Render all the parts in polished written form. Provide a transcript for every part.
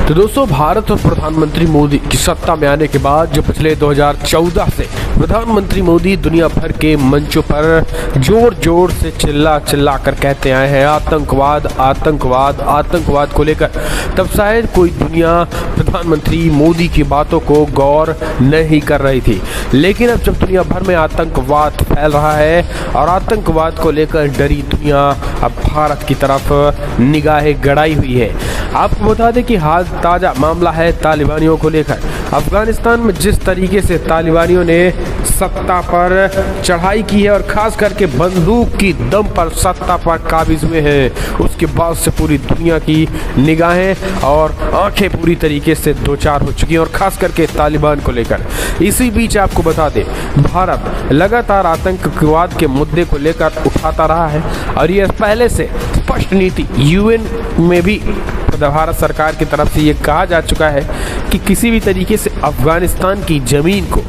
तो दोस्तों, भारत और प्रधानमंत्री मोदी की सत्ता में आने के बाद जो पिछले 2014 से प्रधानमंत्री मोदी दुनिया भर के मंचों पर जोर जोर से चिल्ला कर कहते आए हैं आतंकवाद आतंकवाद आतंकवाद को लेकर, तब शायद कोई दुनिया प्रधानमंत्री मोदी की बातों को गौर नहीं कर रही थी। लेकिन अब जब दुनिया भर में आतंकवाद फैल रहा है और आतंकवाद को लेकर डरी दुनिया अब भारत की तरफ निगाहें गड़ाई हुई है। आपको बता दें कि हाल ताज़ा मामला है तालिबानियों को लेकर। अफगानिस्तान में जिस तरीके से तालिबानियों ने सत्ता पर चढ़ाई की है और खास करके बंदूक की दम पर सत्ता पर काबिज हुए हैं, उसके बाद से पूरी दुनिया की निगाहें और आंखें पूरी तरीके से दो चार हो चुकी हैं, और खास करके तालिबान को लेकर। इसी बीच आपको बता दें, भारत लगातार आतंकवाद के मुद्दे को लेकर उठाता रहा है और यह पहले से स्पष्ट नीति यूएन में भी भारत सरकार की तरफ से ये कहा जा चुका है कि किसी भी तरीके से अफगानिस्तान की ज़मीन को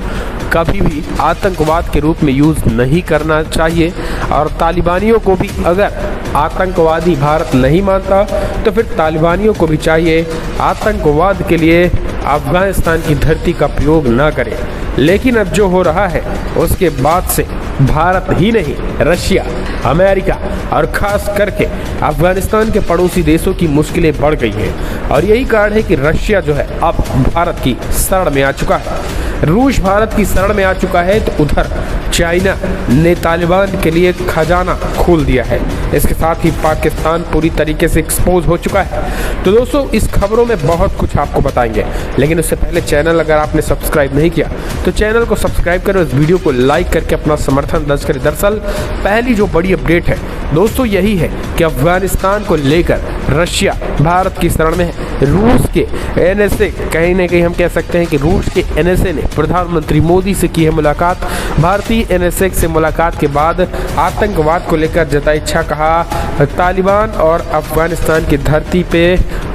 कभी भी आतंकवाद के रूप में यूज़ नहीं करना चाहिए। और तालिबानियों को भी अगर आतंकवादी भारत नहीं मानता तो फिर तालिबानियों को भी चाहिए आतंकवाद के लिए अफगानिस्तान की धरती का प्रयोग ना करें। लेकिन अब जो हो रहा है उसके बाद से भारत ही नहीं, रशिया, अमेरिका और ख़ास करके अफगानिस्तान के पड़ोसी देशों की मुश्किलें बढ़ गई हैं। और यही कारण है कि रशिया जो है अब भारत की शरण में आ चुका है, रूस भारत की शरण में आ चुका है, तो उधर चाइना ने तालिबान के लिए खजाना खोल दिया है। इसके साथ ही पाकिस्तान पूरी तरीके से एक्सपोज हो चुका है। तो दोस्तों, इस खबरों में बहुत कुछ आपको बताएंगे, लेकिन उससे पहले चैनल अगर आपने सब्सक्राइब नहीं किया तो चैनल को सब्सक्राइब करें, इस वीडियो को लाइक करके अपना समर्थन दर्ज करें। दरअसल पहली जो बड़ी अपडेट है दोस्तों यही है कि अफगानिस्तान को लेकर रशिया भारत की शरण में है। रूस के एनएसए, कहीं ना कहीं हम कह सकते हैं कि रूस के एनएसए ने प्रधानमंत्री मोदी से की है मुलाकात। भारतीय एनएसए से मुलाकात के बाद आतंकवाद को लेकर जताई इच्छा, कहा तालिबान और अफगानिस्तान की धरती पे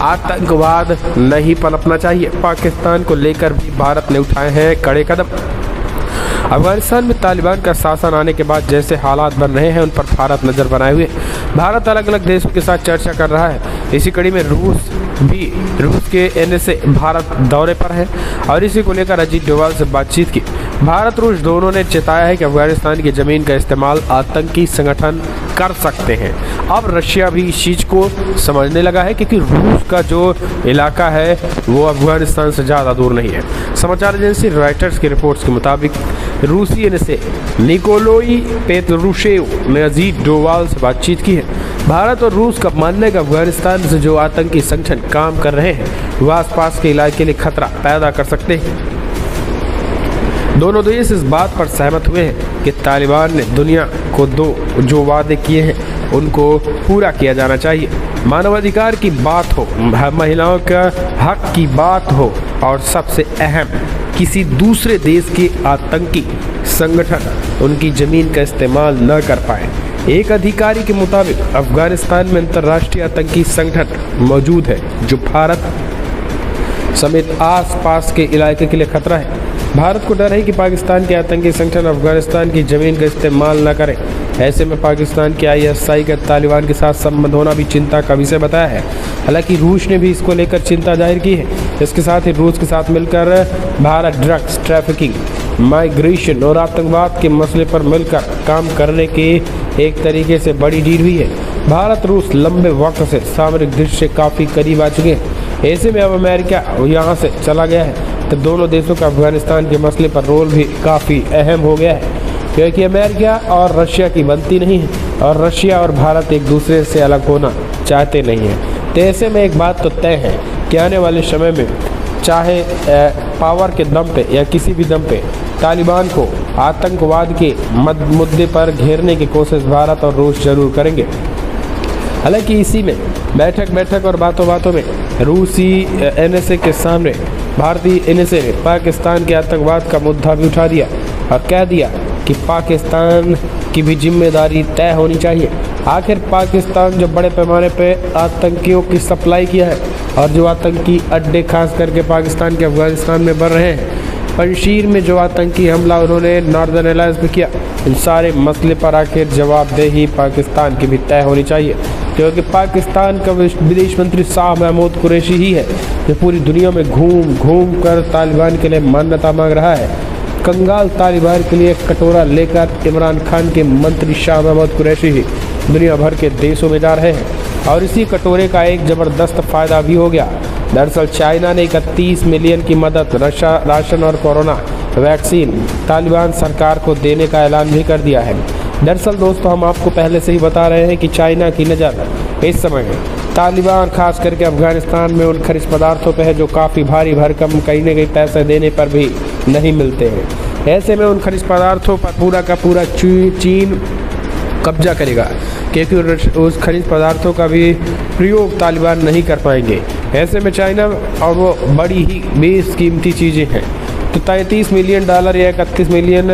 आतंकवाद नहीं पनपना चाहिए। पाकिस्तान को लेकर भी भारत ने उठाए हैं कड़े कदम। अफगानिस्तान में तालिबान का शासन आने के बाद जैसे हालात बन रहे हैं उन पर भारत नज़र बनाए हुए। भारत अलग अलग देशों के साथ चर्चा कर रहा है। इसी कड़ी में रूस के एनएसए भारत दौरे पर है और इसी को लेकर अजीत डोभाल से बातचीत की। भारत रूस दोनों ने चेताया है कि अफगानिस्तान की ज़मीन का इस्तेमाल आतंकी संगठन कर सकते हैं। अब रशिया भी इस चीज़ को समझने लगा है क्योंकि रूस का जो इलाका है वो अफगानिस्तान से ज़्यादा दूर नहीं है। समाचार एजेंसी रॉयटर्स की रिपोर्ट्स के मुताबिक रूसी एनएसए निकोलोई पेत्रुशेव ने अजीत डोभाल से बातचीत की है। भारत और रूस का मानना है कि अफगानिस्तान से जो आतंकी संगठन काम कर रहे हैं वह आसपास के इलाके के लिए खतरा पैदा कर सकते हैं। दोनों देश इस बात पर सहमत हुए हैं कि तालिबान ने दुनिया को जो वादे किए हैं उनको पूरा किया जाना चाहिए। मानवाधिकार की बात हो, महिलाओं का हक की बात हो और सबसे अहम, किसी दूसरे देश के आतंकी संगठन उनकी ज़मीन का इस्तेमाल न कर पाए। एक अधिकारी के मुताबिक अफगानिस्तान में अंतर्राष्ट्रीय आतंकी संगठन मौजूद है जो भारत समेत आसपास के इलाके के लिए खतरा है। भारत को डर है कि पाकिस्तान के आतंकी संगठन अफगानिस्तान की ज़मीन का इस्तेमाल न करें। ऐसे में पाकिस्तान के आईएसआई का तालिबान के साथ संबंध होना भी चिंता का विषय बताया है। हालांकि रूस ने भी इसको लेकर चिंता जाहिर की है। इसके साथ ही रूस के साथ मिलकर भारत ड्रग्स ट्रैफिकिंग, माइग्रेशन और आतंकवाद के मसले पर मिलकर काम करने की एक तरीके से बड़ी डील हुई है। भारत रूस लंबे वक्त से सामरिक दृष्टि से काफ़ी करीब आ चुके हैं। ऐसे में अब अमेरिका यहाँ से चला गया है तो दोनों देशों का अफगानिस्तान के मसले पर रोल भी काफ़ी अहम हो गया है, क्योंकि अमेरिका और रशिया की बनती नहीं है और रशिया और भारत एक दूसरे से अलग होना चाहते नहीं हैं। तो ऐसे में एक बात तो तय है कि आने वाले समय में चाहे पावर के दम पे या किसी भी दम पे तालिबान को आतंकवाद के मुद्दे पर घेरने की कोशिश भारत और रूस जरूर करेंगे। हालांकि इसी में बैठक और बातों में रूसी एनएसए के सामने भारतीय एनएसए ने पाकिस्तान के आतंकवाद का मुद्दा भी उठा दिया और कह दिया कि पाकिस्तान की भी जिम्मेदारी तय होनी चाहिए। आखिर पाकिस्तान जो बड़े पैमाने पे आतंकियों की सप्लाई किया है और जो आतंकी अड्डे खास करके पाकिस्तान के अफगानिस्तान में बन रहे हैं, पंजशीर में जो आतंकी हमला उन्होंने नॉर्दर्न एलायंस में किया, इन सारे मसले पर आखिर जवाबदेही पाकिस्तान की भी तय होनी चाहिए। क्योंकि पाकिस्तान का विदेश मंत्री शाह महमूद कुरैशी ही है जो पूरी दुनिया में घूम घूम कर तालिबान के लिए मान्यता मांग रहा है। कंगाल तालिबान के लिए कटोरा लेकर इमरान खान के मंत्री शाह महमूद कुरैशी ही दुनिया भर के देशों में जा रहे हैं और इसी कटोरे का एक ज़बरदस्त फ़ायदा भी हो गया। दरअसल चाइना ने 31 मिलियन की मदद राशन और कोरोना वैक्सीन तालिबान सरकार को देने का ऐलान भी कर दिया है। दरअसल दोस्तों, हम आपको पहले से ही बता रहे हैं कि चाइना की नज़र इस समय तालिबान खास करके अफगानिस्तान में उन खनिज पदार्थों पर है जो काफ़ी भारी भरकम कहीं न कहीं पैसे देने पर भी नहीं मिलते हैं। ऐसे में उन खनिज पदार्थों पर पूरा का पूरा चीन कब्जा करेगा क्योंकि उस खनिज पदार्थों का भी प्रयोग तालिबान नहीं कर पाएंगे। ऐसे में चाइना और वो बड़ी ही बेशकीमती चीज़ें हैं तो $33 मिलियन या 31 मिलियन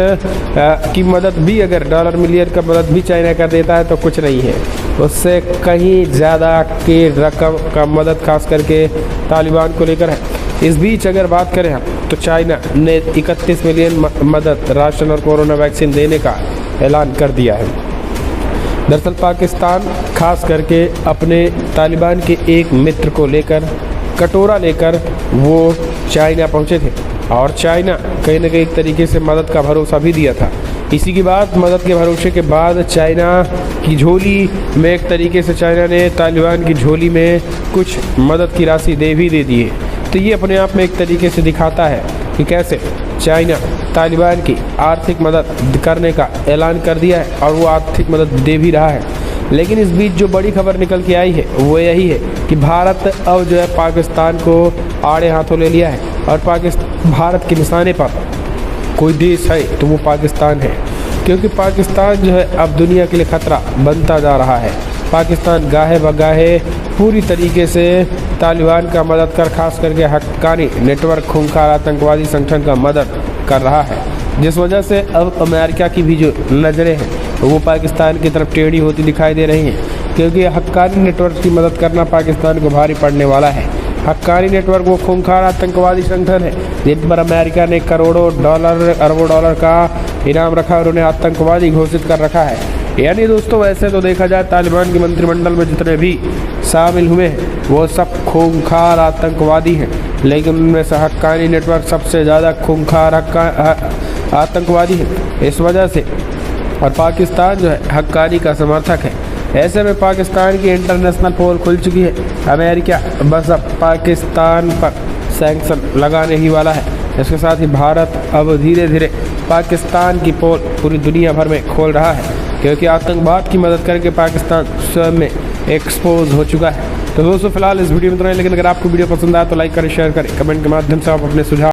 की मदद भी, अगर डॉलर मिलियन का मदद भी चाइना कर देता है तो कुछ नहीं है, उससे कहीं ज़्यादा की रकम का मदद खास करके तालिबान को लेकर है। इस बीच अगर बात करें हम तो चाइना ने 31 मिलियन मदद राशन और कोरोना वैक्सीन देने का ऐलान कर दिया है। दरअसल पाकिस्तान खास करके अपने तालिबान के एक मित्र को लेकर कटोरा लेकर वो चाइना पहुंचे थे और चाइना कहीं ना कहीं एक तरीके से मदद का भरोसा भी दिया था। इसी की बात मदद के भरोसे के बाद चाइना की झोली में एक तरीके से चाइना ने तालिबान की झोली में कुछ मदद की राशि दे दी है। तो ये अपने आप में एक तरीके से दिखाता है कि कैसे चाइना तालिबान की आर्थिक मदद करने का ऐलान कर दिया है और वो आर्थिक मदद दे भी रहा है। लेकिन इस बीच जो बड़ी खबर निकल के आई है वो यही है कि भारत अब जो है पाकिस्तान को आड़े हाथों ले लिया है और भारत के निशाने पर कोई देश है तो वो पाकिस्तान है, क्योंकि पाकिस्तान जो है अब दुनिया के लिए खतरा बनता जा रहा है। पाकिस्तान गाहे बगाहे पूरी तरीके से तालिबान का मदद कर खास करके हक्कानी नेटवर्क खूंखार आतंकवादी संगठन का मदद कर रहा है, जिस वजह से अब अमेरिका की भी जो नज़रें हैं वो पाकिस्तान की तरफ टेढ़ी होती दिखाई दे रही हैं, क्योंकि हक्कानी नेटवर्क की मदद करना पाकिस्तान को भारी पड़ने वाला है। हक्कानी नेटवर्क वो खूंखार आतंकवादी संगठन है जिन पर अमेरिका ने करोड़ों डॉलर अरबों डॉलर का इनाम रखा और उन्हें आतंकवादी घोषित कर रखा है। यानी दोस्तों, वैसे तो देखा जाए तालिबान के मंत्रिमंडल में जितने भी शामिल हुए हैं वो सब खूंखार आतंकवादी हैं, लेकिन उनमें से हक्कानी नेटवर्क सबसे ज़्यादा खूंखार आतंकवादी है। इस वजह से और पाकिस्तान जो है हक्कानी का समर्थक है। ऐसे में पाकिस्तान की इंटरनेशनल पोल खुल चुकी है। अमेरिका बस अब पाकिस्तान पर सैंक्शन लगाने ही वाला है। इसके साथ ही भारत अब धीरे धीरे पाकिस्तान की पोल पूरी दुनिया भर में खोल रहा है, क्योंकि आतंकवाद की मदद करके पाकिस्तान स्वयं में एक्सपोज हो चुका है। तो दोस्तों, फिलहाल इस वीडियो में इतना ही, लेकिन अगर आपको वीडियो पसंद आया तो लाइक करें, शेयर करें, कमेंट के माध्यम से आप अपने सुझाव